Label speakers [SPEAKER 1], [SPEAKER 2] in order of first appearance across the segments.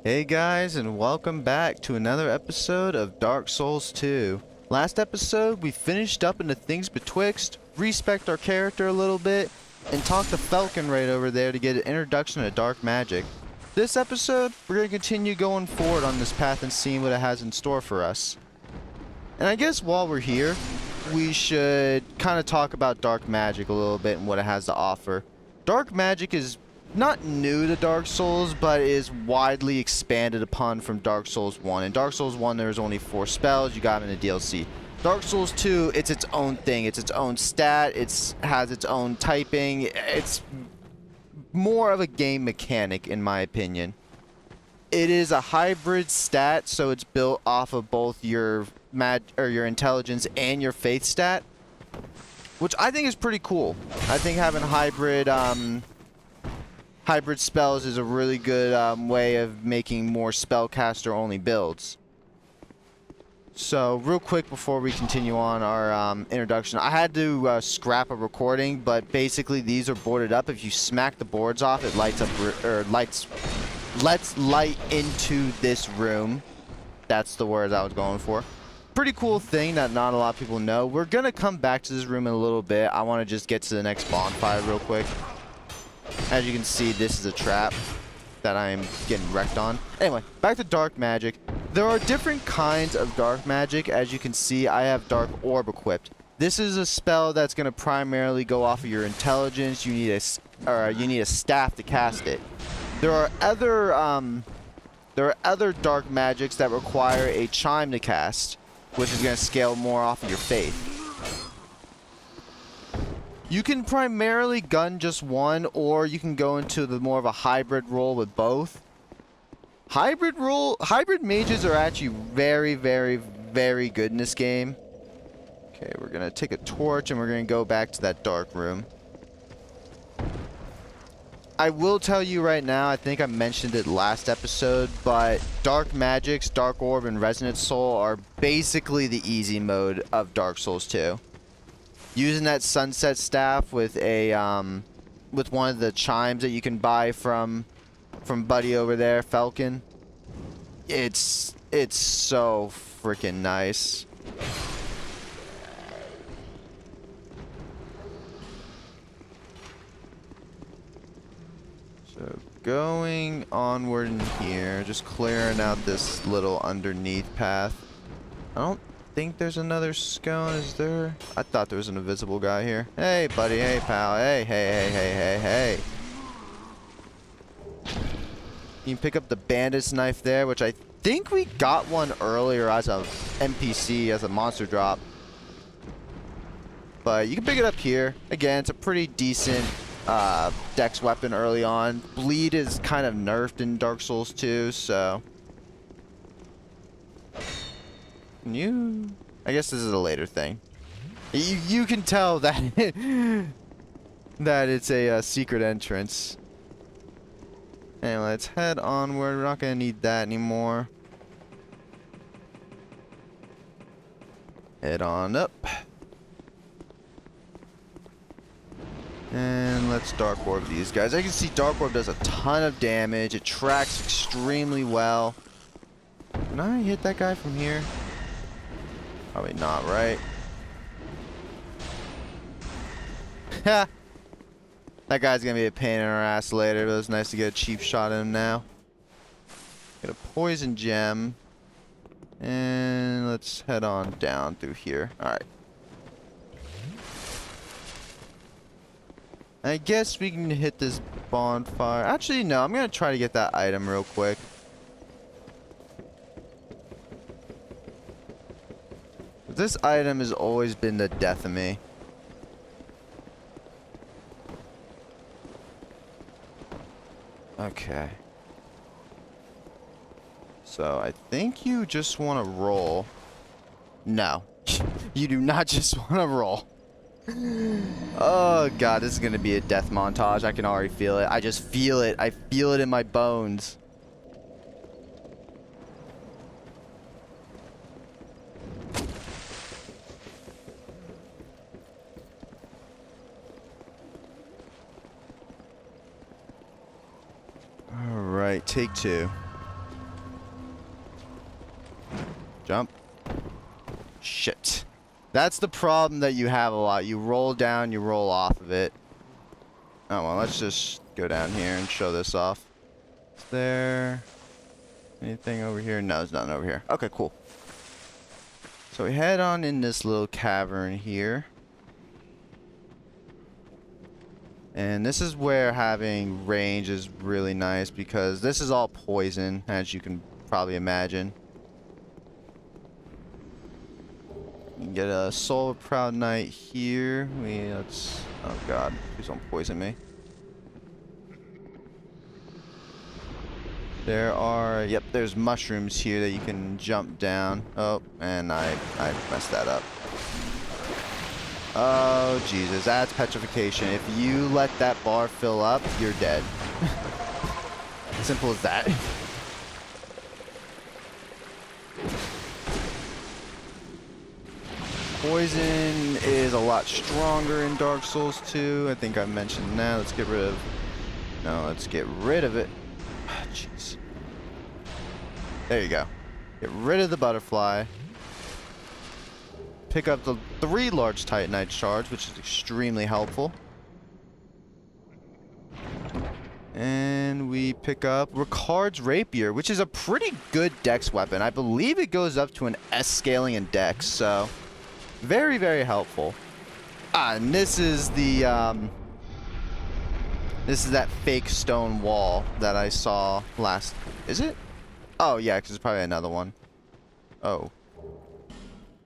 [SPEAKER 1] Hey guys, and welcome back to another episode of Dark Souls 2. Last episode, we finished up into things betwixt, respect our character a little bit, and talked to Falcon right over there to get an introduction to dark magic. This episode, we're going to continue going forward on this path and seeing what it has in store for us. And I guess while we're here, we should kind of talk about dark magic a little bit and what it has to offer. Dark magic is not new to Dark Souls, but is widely expanded upon from Dark Souls 1. In Dark Souls 1, there was only 4 spells. You got them in the DLC. Dark Souls 2, it's its own thing. It's its own stat. It has its own typing. It's more of a game mechanic, in my opinion. It is a hybrid stat, so it's built off of both your your intelligence and your faith stat, which I think is pretty cool. I think having hybrid spells is a really good way of making more spellcaster only builds. So real quick before we continue on our introduction, I had to scrap a recording, but basically these are boarded up. If you smack the boards off, it lights up lets light into this room. That's the word I was going for. Pretty cool thing that not a lot of people know. We're gonna come back to this room in a little bit. I want to just get to the next bonfire real quick. As you can see, this is a trap that I'm getting wrecked on. Anyway, back to dark magic. There are different kinds of dark magic. As you can see, I have Dark Orb equipped. This is a spell that's going to primarily go off of your intelligence. You need a staff to cast it. There are other dark magics that require a chime to cast, which is going to scale more off of your faith. You can primarily gun just one, or you can go into the more of a hybrid role with both. Hybrid mages are actually very, very, very good in this game. Okay, we're gonna take a torch and we're gonna go back to that dark room. I will tell you right now, I think I mentioned it last episode, but dark magics, Dark Orb, and Resonant Soul are basically the easy mode of Dark Souls 2. Using that sunset staff with a with one of the chimes that you can buy from buddy over there, Falcon. It's so freaking nice. So going onward in here, just clearing out this little underneath path. I don't think there's another scone, is there? I thought there was an invisible guy here. Hey, buddy. Hey, pal. Hey, hey, hey, hey, hey, hey. You can pick up the bandit's knife there, which I think we got one earlier as a NPC, as a monster drop. But you can pick it up here. Again, it's a pretty decent dex weapon early on. Bleed is kind of nerfed in Dark Souls 2, so... I guess this is a later thing. You can tell that that it's a secret entrance. Anyway, let's head onward. We're not gonna need that anymore. Head on up. And let's Dark Orb these guys. I can see Dark Orb does a ton of damage. It tracks extremely well. Can I hit that guy from here? Probably not, right? Ha! That guy's gonna be a pain in our ass later, but it was nice to get a cheap shot at him now. Get a poison gem. And let's head on down through here. Alright. I guess we can hit this bonfire. Actually, no. I'm gonna try to get that item real quick. This item has always been the death of me. Okay. So I think you just want to roll. No. You do not just want to roll. Oh god, this is going to be a death montage. I can already feel it. I just feel it. I feel it in my bones. Alright, take two. Jump. Shit. That's the problem that you have a lot. You roll down, you roll off of it. Oh, well, let's just go down here and show this off. Is there anything over here? No, there's nothing over here. Okay, cool. So we head on in this little cavern here. And this is where having range is really nice because this is all poison, as you can probably imagine. You can get a Soul of Proud Knight here. Let's... Oh god, please don't poison me. There are... Yep, there's mushrooms here that you can jump down. Oh, and I messed that up. Oh, Jesus, that's petrification. If you let that bar fill up, you're dead. Simple as that. Poison is a lot stronger in Dark Souls 2. I think I mentioned that. Let's get rid of... No, let's get rid of it. Jeez. There you go. Get rid of the butterfly. Pick up the 3 large Titanite shards, which is extremely helpful. And we pick up Ricard's Rapier, which is a pretty good dex weapon. I believe it goes up to an S scaling in dex, so very, very helpful. And this is the this is that fake stone wall that I saw last. Is it? Oh yeah, because it's probably another one. Oh.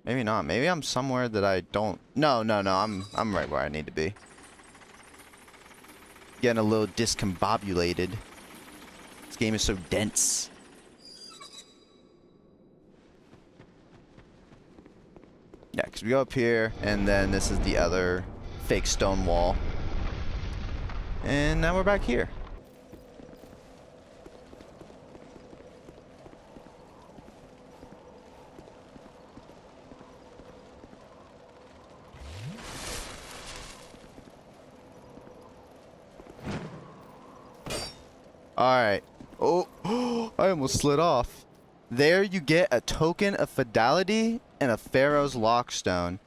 [SPEAKER 1] Maybe not. Maybe I'm somewhere that I don't... No. I'm right where I need to be. Getting a little discombobulated. This game is so dense. Yeah, because we go up here, and then this is the other fake stone wall. And now we're back here. Alright. Oh, I almost slid off. There you get a token of fidelity and a Pharaoh's Lockstone.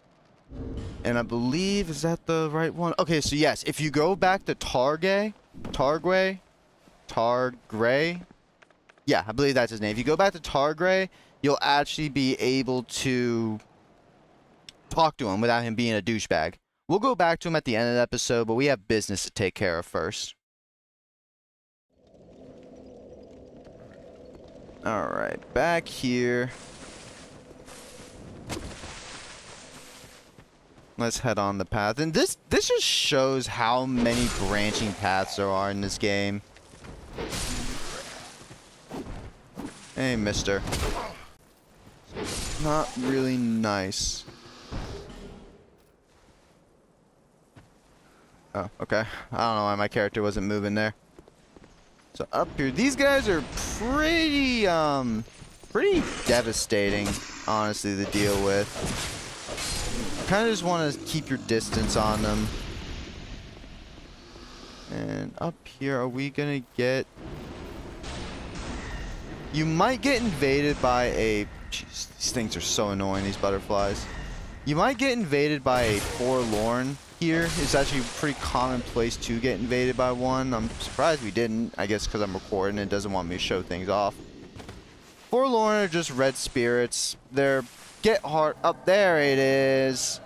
[SPEAKER 1] And I believe, is that the right one? Okay, so yes, if you go back to Targray? Yeah, I believe that's his name. If you go back to Targray, you'll actually be able to talk to him without him being a douchebag. We'll go back to him at the end of the episode, but we have business to take care of first. Alright, back here. Let's head on the path. And this just shows how many branching paths there are in this game. Hey, mister. Not really nice. Oh, okay. I don't know why my character wasn't moving there. So up here, these guys are pretty devastating, honestly, to deal with. Kind of just want to keep your distance on them. And up here, are we gonna get... You might get invaded by a... Jeez, these things are so annoying, these butterflies. You might get invaded by a forlorn here. It's actually a pretty common place to get invaded by one. I'm surprised we didn't. I guess because I'm recording and it doesn't want me to show things off. Forlorn are just red spirits. They're... Get hard... Up there it is.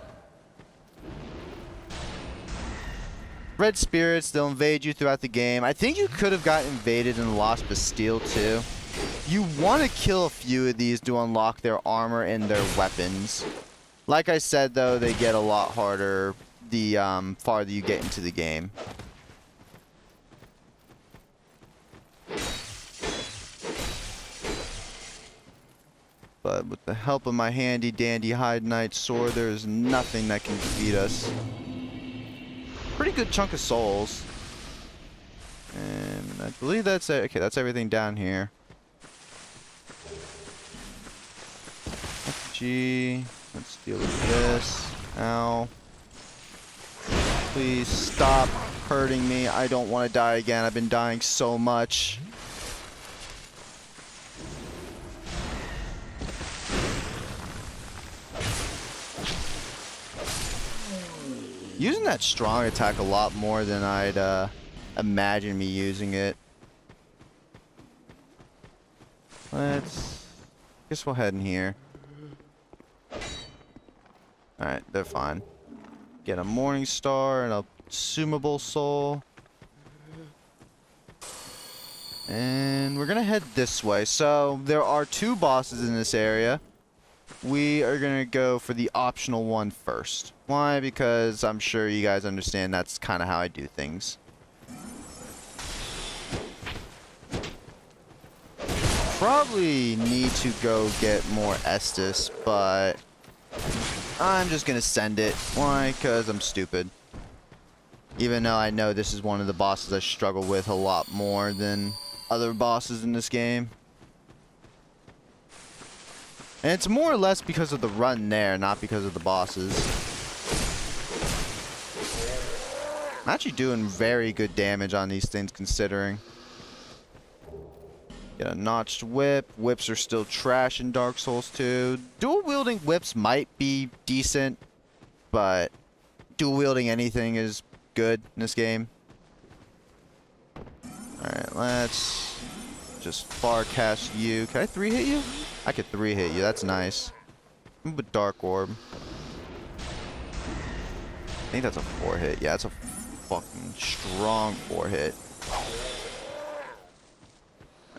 [SPEAKER 1] Red spirits, they'll invade you throughout the game. I think you could have got invaded in Lost Bastille too. You want to kill a few of these to unlock their armor and their weapons. Like I said though, they get a lot harder the farther you get into the game. But with the help of my handy dandy Hide Knight sword, there is nothing that can defeat us. Pretty good chunk of souls. And I believe that's it. Okay, that's everything down here. FG. Let's deal with this. Ow. Please stop hurting me. I don't want to die again. I've been dying so much. Using that strong attack a lot more than I'd imagine me using it. Guess we'll head in here. Alright, they're fine. Get a Morning Star and a Consumable Soul. And we're gonna head this way. So, there are 2 bosses in this area. We are gonna go for the optional one first. Why? Because I'm sure you guys understand that's kind of how I do things. Probably need to go get more Estus, but I'm just gonna send it. Why? Because I'm stupid. Even though I know this is one of the bosses I struggle with a lot more than other bosses in this game. And it's more or less because of the run there, not because of the bosses. I'm actually doing very good damage on these things considering. Get a notched whip. Whips are still trash in Dark Souls 2. Dual wielding whips might be decent, but dual wielding anything is good in this game. Alright, let's just far cast you. Can I 3-hit you? I could 3-hit you. That's nice. Move with Dark Orb. I think that's a 4-hit. Yeah, that's a fucking strong 4-hit.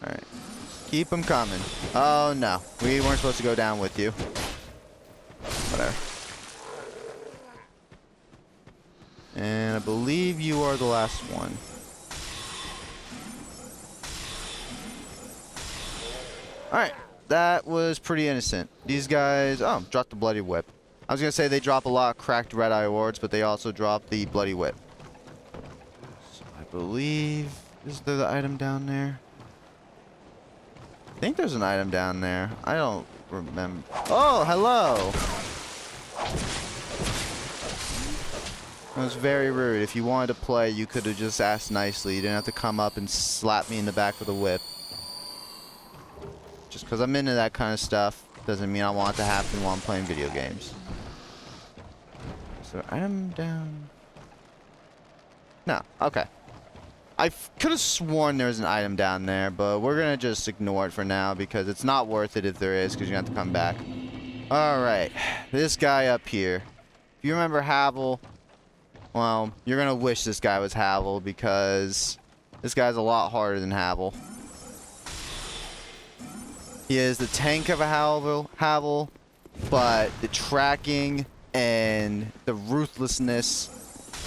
[SPEAKER 1] Alright. Keep them coming. Oh, no. We weren't supposed to go down with you. Whatever. And I believe you are the last one. Alright. That was pretty innocent. These guys... Oh, dropped the Bloody Whip. I was going to say they drop a lot of cracked Red Eye Wards, but they also drop the Bloody Whip. So I believe... Is there the item down there? I think there's an item down there. I don't remember. Oh, hello! That was very rude. If you wanted to play, you could have just asked nicely. You didn't have to come up and slap me in the back with a whip. Just because I'm into that kind of stuff doesn't mean I want it to happen while I'm playing video games. Is there an item down? No. Okay. I could have sworn there was an item down there, but we're going to just ignore it for now because it's not worth it if there is because you have to come back. Alright. This guy up here. If you remember Havel, well, you're going to wish this guy was Havel because this guy's a lot harder than Havel. He is the tank of a Havel, but the tracking and the ruthlessness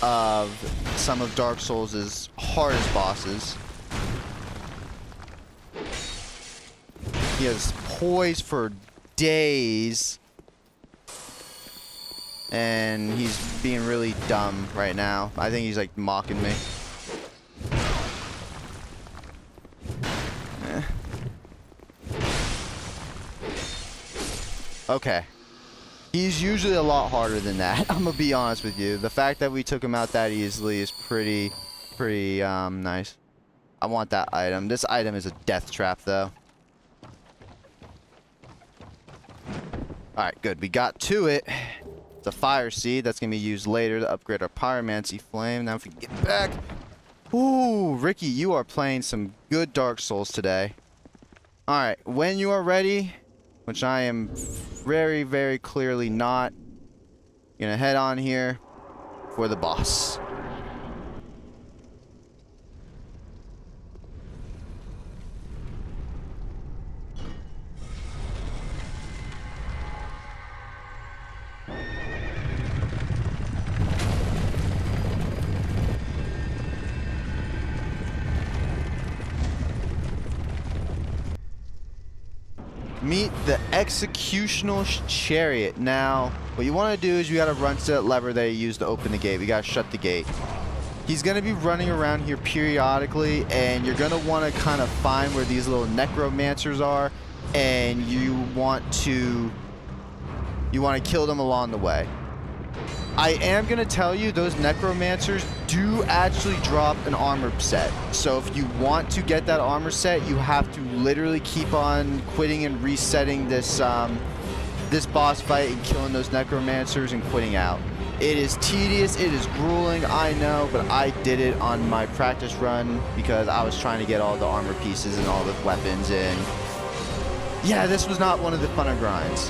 [SPEAKER 1] of some of Dark Souls' hardest bosses. He has poise for days. And he's being really dumb right now. I think he's like mocking me. Okay. He's usually a lot harder than that. I'm gonna be honest with you. The fact that we took him out that easily is pretty nice. I want that item. This item is a death trap, though. Alright, good. We got to it. It's a fire seed that's gonna be used later to upgrade our pyromancy flame. Now if we get back... Ooh, Ricky, you are playing some good Dark Souls today. Alright, when you are ready... Which I am very, very clearly not. Gonna head on here for the boss. Meet the Executional Chariot. Now, what you want to do is you got to run to that lever that you use to open the gate. We got to shut the gate. He's going to be running around here periodically, and you're going to want to kind of find where these little necromancers are, and you want to kill them along the way. I am going to tell you, those necromancers do actually drop an armor set. So if you want to get that armor set, you have to literally keep on quitting and resetting this this boss fight and killing those necromancers and quitting out. It is tedious, it is grueling, I know, but I did it on my practice run because I was trying to get all the armor pieces and all the weapons in. Yeah, this was not one of the funner grinds.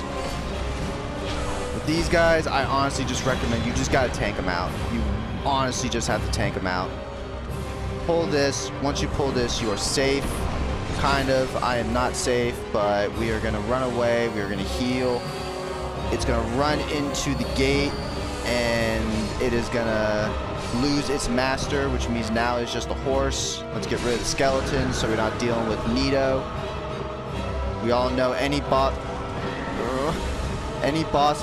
[SPEAKER 1] With these guys, I honestly just recommend you just gotta tank them out. You honestly just have to tank them out. Pull this. Once you pull this, you are safe. Kind of. I am not safe, but we are gonna run away. We are gonna heal. It's gonna run into the gate, and it is gonna lose its master, which means now it's just a horse. Let's get rid of the skeletons so we're not dealing with Nito. We all know any boss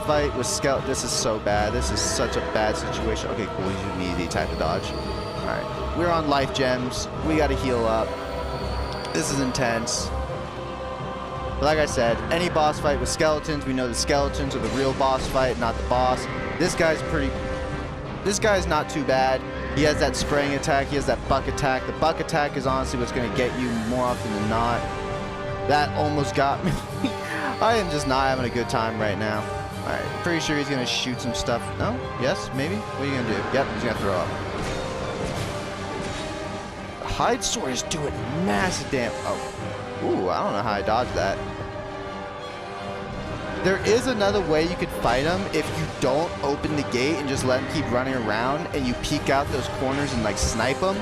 [SPEAKER 1] fight with skeleton. This is so bad. This is such a bad situation. Okay, cool. He's an easy type of dodge. All right, we're on life gems. We got to heal up. This is intense. But like I said, any boss fight with skeletons, we know the skeletons are the real boss fight, not the boss. This guy's not too bad. He has that spraying attack. He has that buck attack. The buck attack is honestly what's going to get you more often than not. That almost got me. I am just not having a good time right now. Alright, pretty sure he's going to shoot some stuff. No? Yes? Maybe? What are you going to do? Yep, he's going to throw up. The Hide Sword is doing massive damage. Oh. Ooh, I don't know how I dodged that. There is another way you could fight him if you don't open the gate and just let him keep running around and you peek out those corners and like snipe him.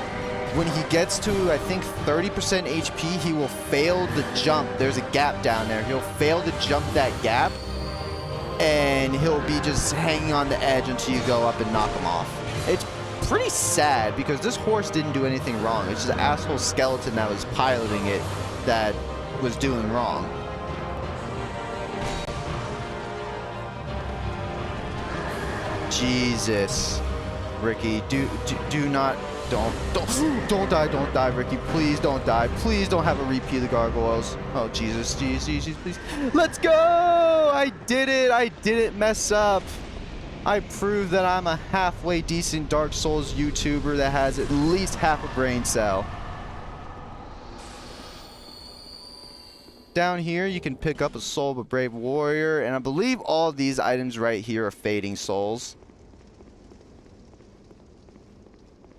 [SPEAKER 1] When he gets to, I think, 30% HP, he will fail the jump. There's a gap down there. He'll fail to jump that gap, and he'll be just hanging on the edge until you go up and knock him off. It's pretty sad because this horse didn't do anything wrong. It's just an asshole skeleton that was piloting it that was doing wrong. Jesus. Ricky, do not... Don't die, Ricky. Please don't die. Please don't have a repeat of the gargoyles. Oh, Jesus, Jesus, please. Let's go! I did it. I didn't mess up. I proved that I'm a halfway decent Dark Souls YouTuber that has at least half a brain cell. Down here, you can pick up a soul of a brave warrior, and I believe all these items right here are fading souls.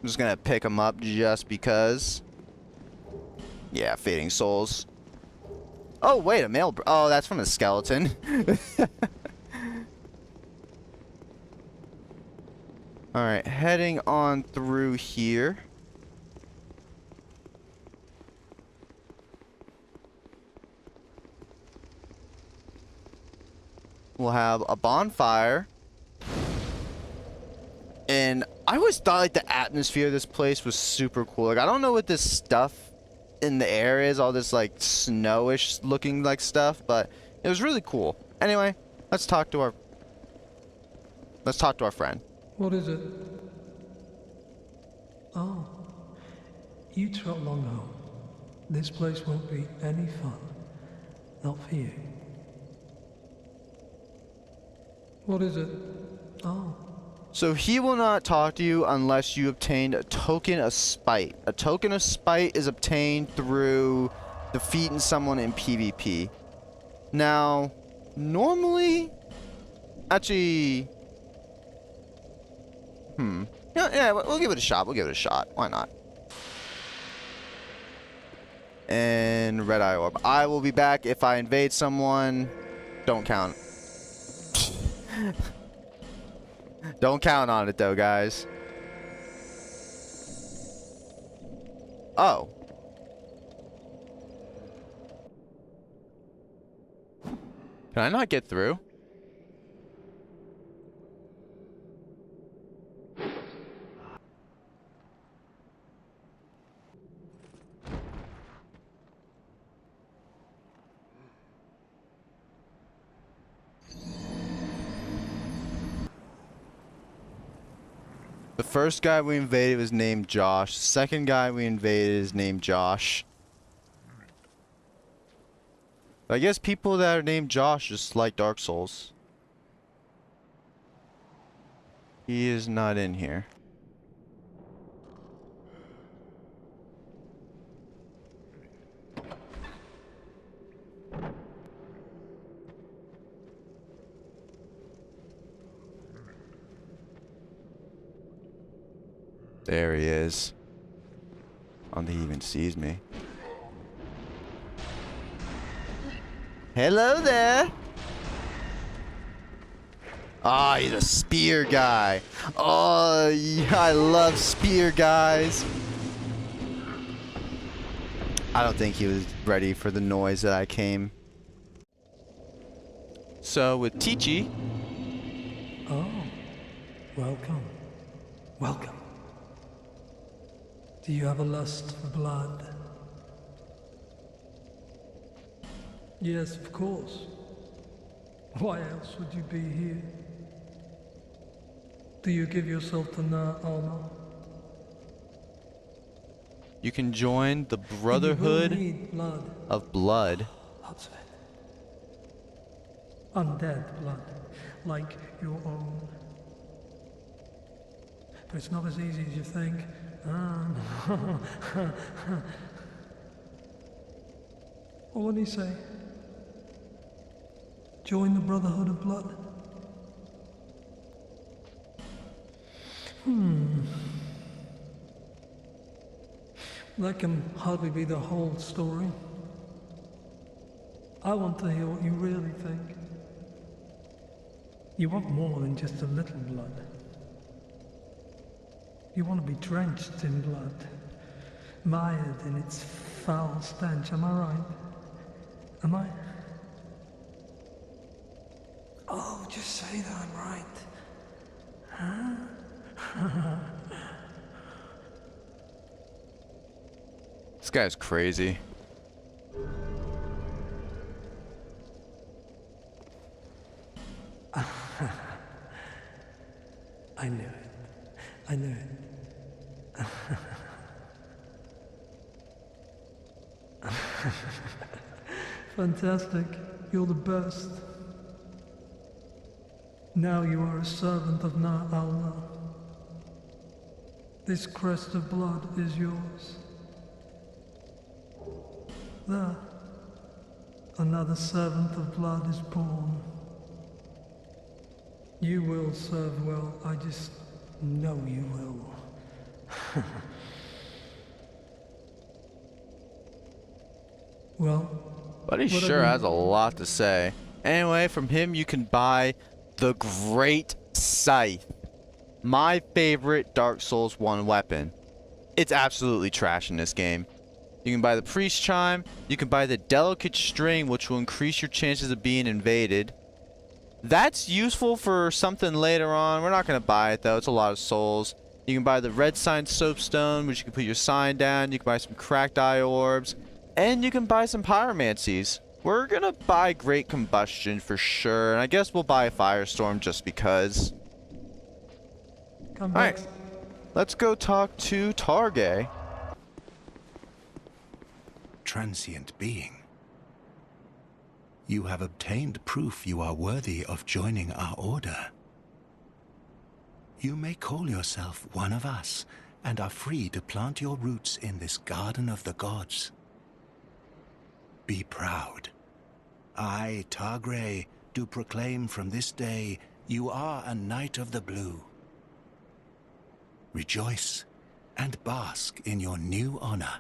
[SPEAKER 1] I'm just gonna pick them up just because. Yeah, fading souls. Oh, wait, a male. Oh, that's from a skeleton. Alright, heading on through here. We'll have a bonfire. And I always thought like the atmosphere of this place was super cool. Like I don't know what this stuff in the air is, all this like snowish looking like stuff, but it was really cool. Anyway, let's talk to our friend.
[SPEAKER 2] What is it? Oh, you trot long home. This place won't be any fun. Not for you. What is it? Oh.
[SPEAKER 1] So he will not talk to you unless you obtained a token of spite. A token of spite is obtained through defeating someone in PvP. Now, normally, actually, yeah, we'll give it a shot. We'll give it a shot. Why not? And red eye orb. I will be back if I invade someone. Don't count. Don't count on it though, guys. Oh. Can I not get through? The first guy we invaded was named Josh. The second guy we invaded is named Josh. I guess people that are named Josh just like Dark Souls. He is not in here. There he is. I don't think he even sees me. Hello there. Ah, he's a spear guy. Oh, yeah, I love spear guys. I don't think he was ready for the noise that I came. So with Teachy.
[SPEAKER 2] Oh, welcome. Welcome. Do you have a lust for blood? Yes, of course. Why else would you be here? Do you give yourself to Alma?
[SPEAKER 1] You can join the
[SPEAKER 2] You will
[SPEAKER 1] Brotherhood
[SPEAKER 2] need blood.
[SPEAKER 1] of Blood.
[SPEAKER 2] Lots of it. Undead blood, like your own. But it's not as easy as you think. What did he say? Join the Brotherhood of Blood? That can hardly be the whole story. I want to hear what you really think. You want more than just a little blood. You want to be drenched in blood, mired in its foul stench. Am I right? Am I? Oh, just say that I'm right.
[SPEAKER 1] This guy's crazy.
[SPEAKER 2] I knew it. I knew it. Fantastic. You're the best. Now you are a servant of Alma. This crest of blood is yours. There. Another servant of blood is born. You will serve well. I just know you will. Well,
[SPEAKER 1] But he sure has a lot to say. Anyway, from him you can buy the Great Scythe. My favorite Dark Souls 1 weapon. It's absolutely trash in this game. You can buy the Priest Chime. You can buy the Delicate String, which will increase your chances of being invaded. That's useful for something later on. We're not going to buy it, though. It's a lot of souls. You can buy the Red Sign Soapstone, which you can put your sign down. You can buy some Cracked Eye Orbs. And you can buy some Pyromancies. We're going to buy Great Combustion for sure. And I guess we'll buy Firestorm just because.
[SPEAKER 2] Come back.
[SPEAKER 1] Alright. Let's go talk to Targay.
[SPEAKER 3] Transient being. You have obtained proof you are worthy of joining our order. You may call yourself one of us, and are free to plant your roots in this garden of the gods. Be proud. I, Targray, do proclaim from this day you are a Knight of the Blue. Rejoice and bask in your new honor.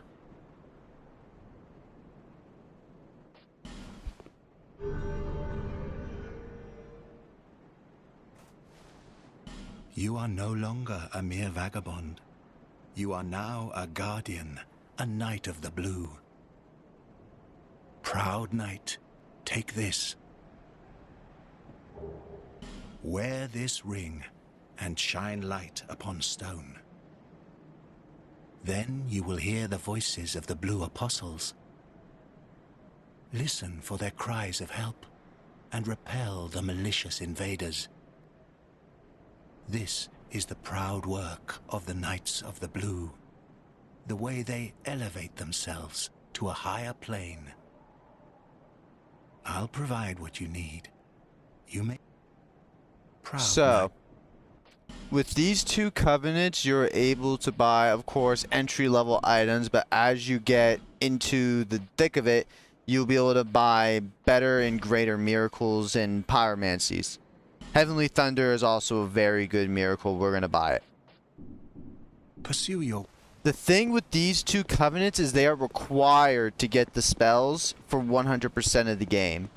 [SPEAKER 3] You are no longer a mere vagabond. You are now a guardian, a Knight of the Blue. Proud Knight, take this. Wear this ring and shine light upon stone. Then you will hear the voices of the Blue Apostles. Listen for their cries of help and repel the malicious invaders. This is the proud work of the Knights of the Blue, the way they elevate themselves to a higher plane. I'll provide what you need. You may... Proud
[SPEAKER 1] So, with these two covenants, you're able to buy, of course, entry-level items, but as you get into the thick of it, you'll be able to buy better and greater miracles and pyromancies. Heavenly Thunder is also a very good miracle. We're going to buy it.
[SPEAKER 3] pursue your...
[SPEAKER 1] The thing with these two covenants is they are required to get the spells for 100% of the game.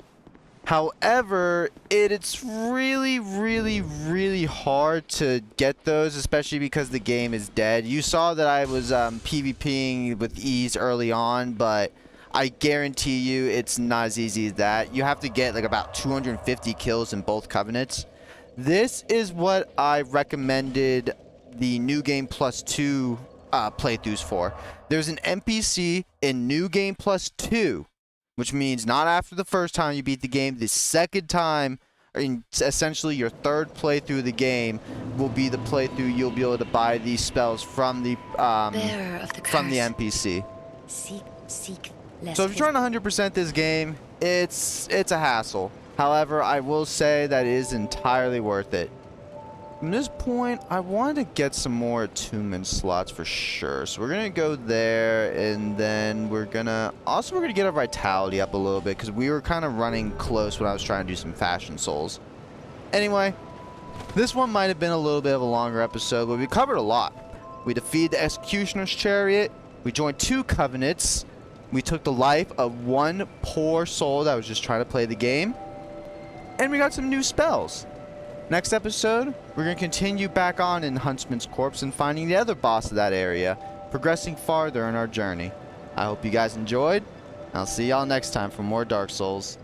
[SPEAKER 1] However, it's really, really, really hard to get those, especially because the game is dead. You saw that I was PvPing with ease early on, but I guarantee you it's not as easy as that. You have to get like about 250 kills in both covenants. This is what I recommended the New Game Plus 2 playthroughs for. There's an NPC in New Game Plus 2, which means not after the first time you beat the game, the second time, in essentially your third playthrough of the game, will be the playthrough you'll be able to buy these spells from the NPC.
[SPEAKER 4] Seek
[SPEAKER 1] So if you're trying to 100% this game, it's a hassle. However, I will say that it is entirely worth it. From this point, I wanted to get some more attunement slots for sure. So we're going to go there, and then we're going to get our vitality up a little bit, because we were kind of running close when I was trying to do some fashion souls. Anyway, this one might have been a little bit of a longer episode, but we covered a lot. We defeated the Executioner's Chariot. We joined 2 covenants. We took the life of 1 poor soul that was just trying to play the game. And we got some new spells. Next episode, we're going to continue back on in Huntsman's Corpse and finding the other boss of that area, progressing farther in our journey. I hope you guys enjoyed. I'll see y'all next time for more Dark Souls.